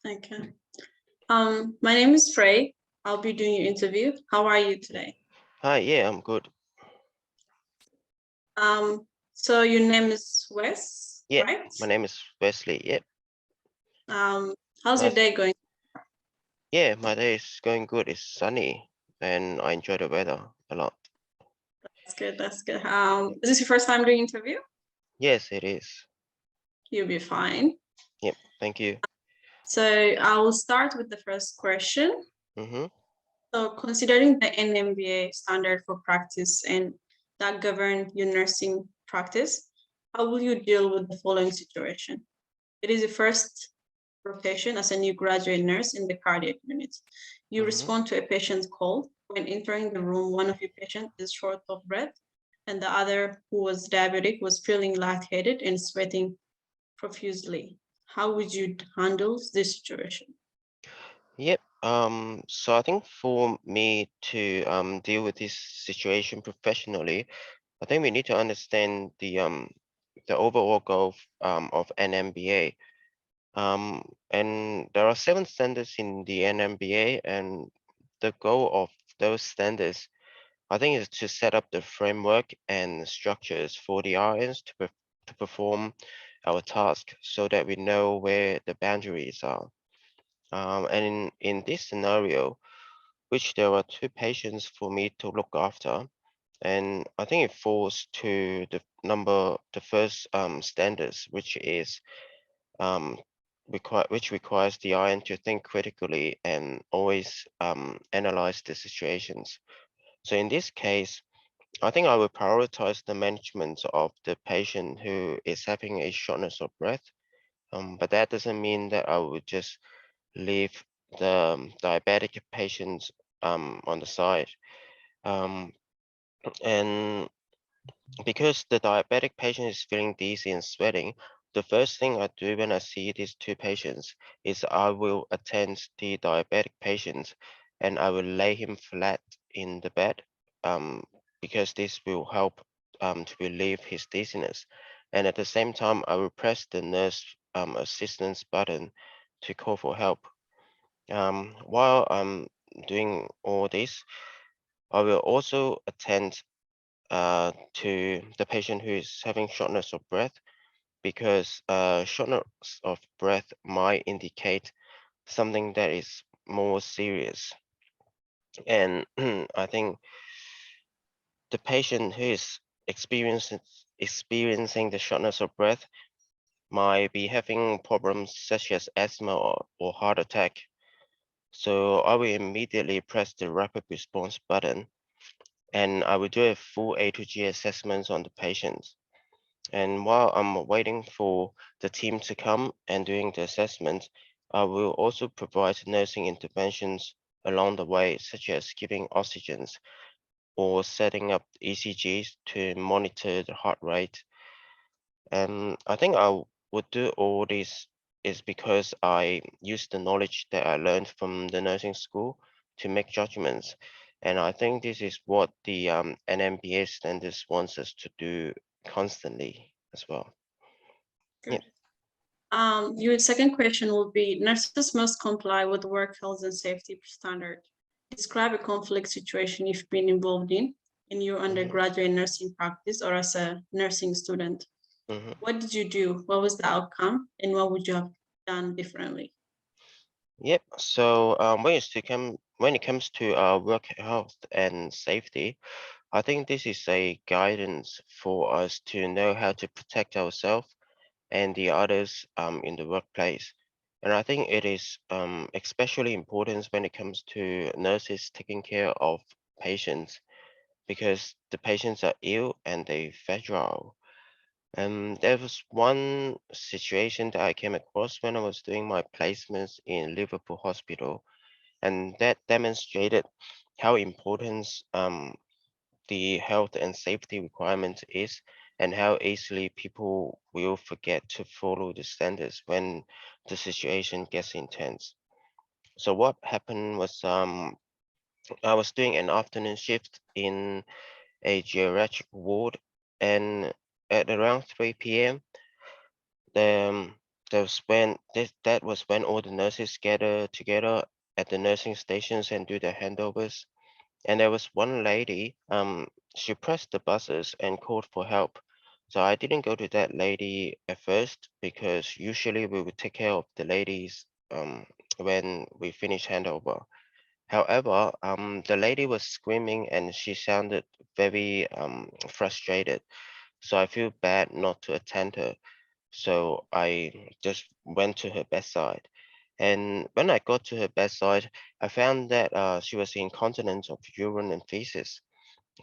Okay. My name is Frey. I'll be doing your interview. How are you today? Hi, yeah, I'm good. So your name is Wes, Yeah, right? my name is Wesley. Yeah, Um, how's your nice. day going? Yeah, my day is going good. It's sunny and I enjoy the weather a lot. That's good. That's good. Is this your first time doing interview? Yes, it is. You'll be fine. Yep, thank you. So I will start with the first question. Mm-hmm. So considering the NMBA standard for practice and that govern your nursing practice, how will you deal with the following situation? It is your first rotation as a new graduate nurse in the cardiac unit. You Mm-hmm. respond to a patient's call. When entering the room, one of your patients is short of breath, and the other, who was diabetic, was feeling lightheaded and sweating profusely. How would you handle this situation? Yep. So I think for me to deal with this situation professionally, I think we need to understand the overall goal of an MBA. And there are 7 standards in the NMBA, and the goal of those standards, I think, is to set up the framework and structures for the RNs to perform our task so that we know where the boundaries are. And in this scenario, which there are 2 patients for me to look after, and I think it falls to the first standards, which is um, which requires the RN to think critically and always analyze the situations. So in this case, I think I will prioritize the management of the patient who is having a shortness of breath. But that doesn't mean that I would just leave the diabetic patients on the side. Um, and because the diabetic patient is feeling dizzy and sweating, the first thing I do when I see these 2 patients is I will attend the diabetic patient and I will lay him flat in the bed, um, because this will help to relieve his dizziness. And at the same time, I will press the nurse assistance button to call for help. While I'm doing all this, I will also attend to the patient who is having shortness of breath, because shortness of breath might indicate something that is more serious. And I think the patient who is experiencing the shortness of breath might be having problems such as asthma or heart attack. So I will immediately press the rapid response button and I will do a full A to G assessment on the patient. And while I'm waiting for the team to come and doing the assessment, I will also provide nursing interventions along the way, such as giving oxygens or setting up ECGs to monitor the heart rate. And I think would do all this is because I use the knowledge that I learned from the nursing school to make judgments. And I think this is what the NMBA standards wants us to do constantly as well. Yeah. Good. Your second question will be nurses must comply with work health and safety standard. Describe a conflict situation you've been involved in your Mm-hmm. undergraduate nursing practice or as a nursing student. Mm-hmm. What did you do? What was the outcome? And what would you have done differently? Yep. So when it comes to work health and safety, I think this is a guidance for us to know how to protect ourselves and the others in the workplace. And I think it is especially important when it comes to nurses taking care of patients, because the patients are ill and they fragile. There was one situation that I came across when I was doing my placements in Liverpool Hospital, and that demonstrated how important the health and safety requirement is, and how easily people will forget to follow the standards when the situation gets intense. So what happened was I was doing an afternoon shift in a geriatric ward, and at around 3 p.m. that was when all the nurses gather together at the nursing stations and do their handovers. And there was one lady, she pressed the buzzers and called for help. So I didn't go to that lady at first because usually we would take care of the ladies when we finish handover. However, the lady was screaming and she sounded very frustrated. So I feel bad not to attend her. So I just went to her bedside. And when I got to her bedside, I found that she was incontinent of urine and feces.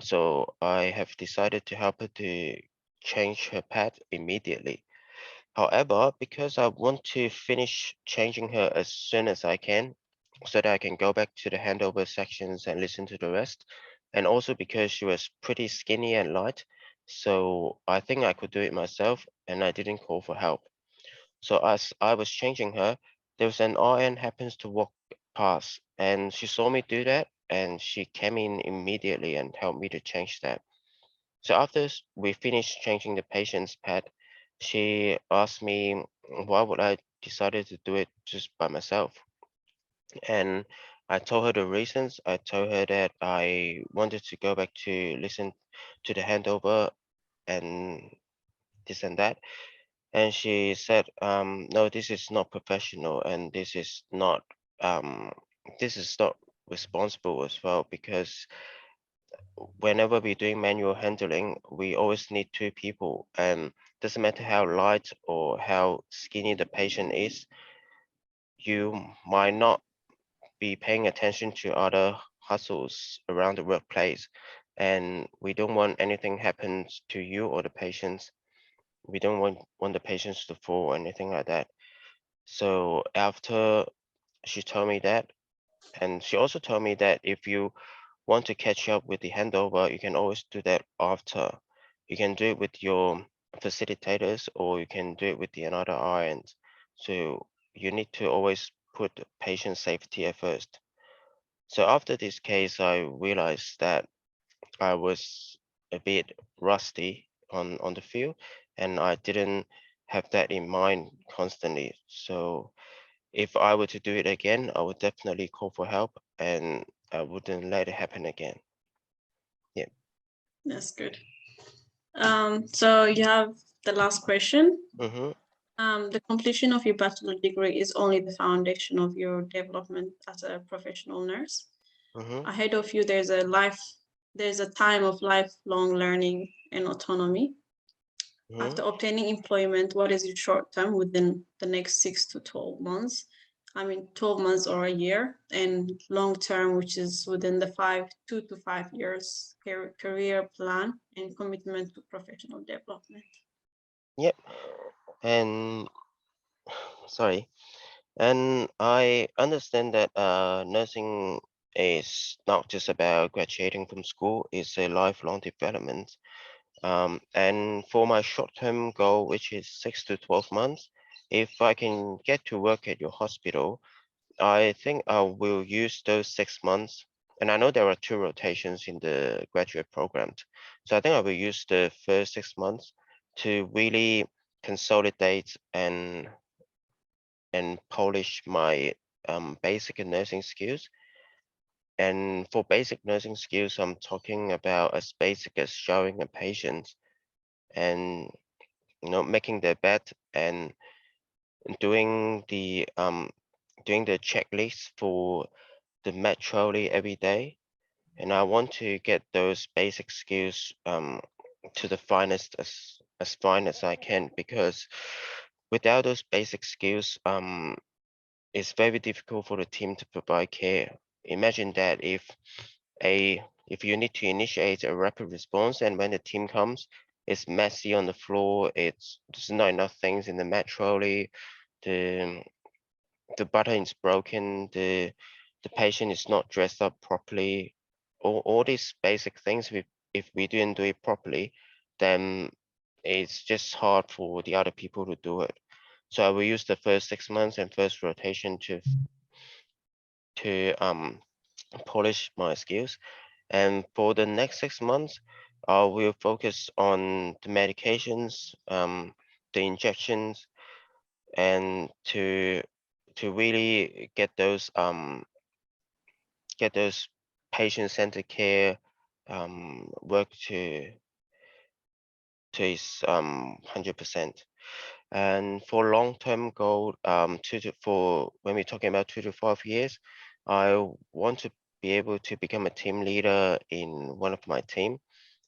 So I have decided to help her to change her pad immediately. However, because I want to finish changing her as soon as I can, so that I can go back to the handover sections and listen to the rest, and also because she was pretty skinny and light, so I think I could do it myself and I didn't call for help. So as I was changing her, there was an RN happens to walk past and she saw me do that and she came in immediately and helped me to change that. So after we finished changing the patient's pad, she asked me why would I decided to do it just by myself. And I told her the reasons. I told her that I wanted to go back to listen to the handover and this and that. And she said, no, this is not professional and um, this is not responsible as well because whenever we're doing manual handling, we always need two people. And doesn't matter how light or how skinny the patient is, you might not be paying attention to other hustles around the workplace. And we don't want anything happens to you or the patients. We don't want the patients to fall or anything like that. So after she told me that, and she also told me that if you want to catch up with the handover, you can always do that after. You can do it with your facilitators or you can do it with the another RNs. So you need to always put the patient safety at first. So after this case, I realized that I was a bit rusty on the field and I didn't have that in mind constantly. So if I were to do it again, I would definitely call for help and I wouldn't let it happen again. Yeah. That's good. So you have the last question. Mm-hmm. The completion of your bachelor degree is only the foundation of your development as a professional nurse. Mm-hmm. Ahead of you, there's a time of lifelong learning and autonomy. Mm-hmm. After obtaining employment, what is your short term within the next 6 to 12 months? I mean, 12 months or a year, and long term, which is within the 2 to 5 years career plan and commitment to professional development. Yep. And sorry. And I understand that nursing is not just about graduating from school, it's a lifelong development. And for my short-term goal, which is 6 to 12 months, if I can get to work at your hospital, I think I will use those 6 months. And I know there are two rotations in the graduate program. So I think I will use the first 6 months to really consolidate and polish my basic nursing skills. And for basic nursing skills, I'm talking about as basic as showing a patient and making their bed and doing the um doing the checklist for the med trolley every day. And I want to get those basic skills to the finest as fine as I can because without those basic skills it's very difficult for the team to provide care. Imagine that if you need to initiate a rapid response and when the team comes, it's messy on the floor, there's not enough things in the med trolley, the the button is broken, the patient is not dressed up properly, all these basic things if we didn't do it properly, then it's just hard for the other people to do it. So I will use the first 6 months and first rotation to polish my skills. And for the next 6 months, I will focus on the medications, the injections, and to really get those patient-centered care work to its 100%. And for long-term goal, for when we're talking about 2 to 5 years, I want to be able to become a team leader in one of my team,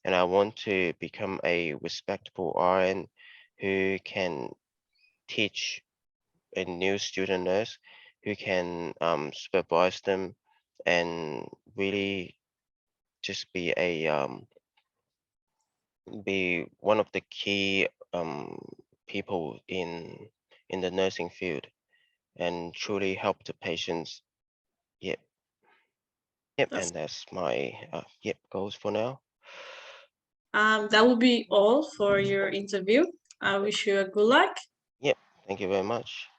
and I want to become a respectable RN who can teach a new student nurse, who can supervise them, and really just be one of the key people in the nursing field and truly help the patients. Yep, yep, That's, and that's my goals for now. that will be all for your interview. I wish you a good luck. Yep, thank you very much.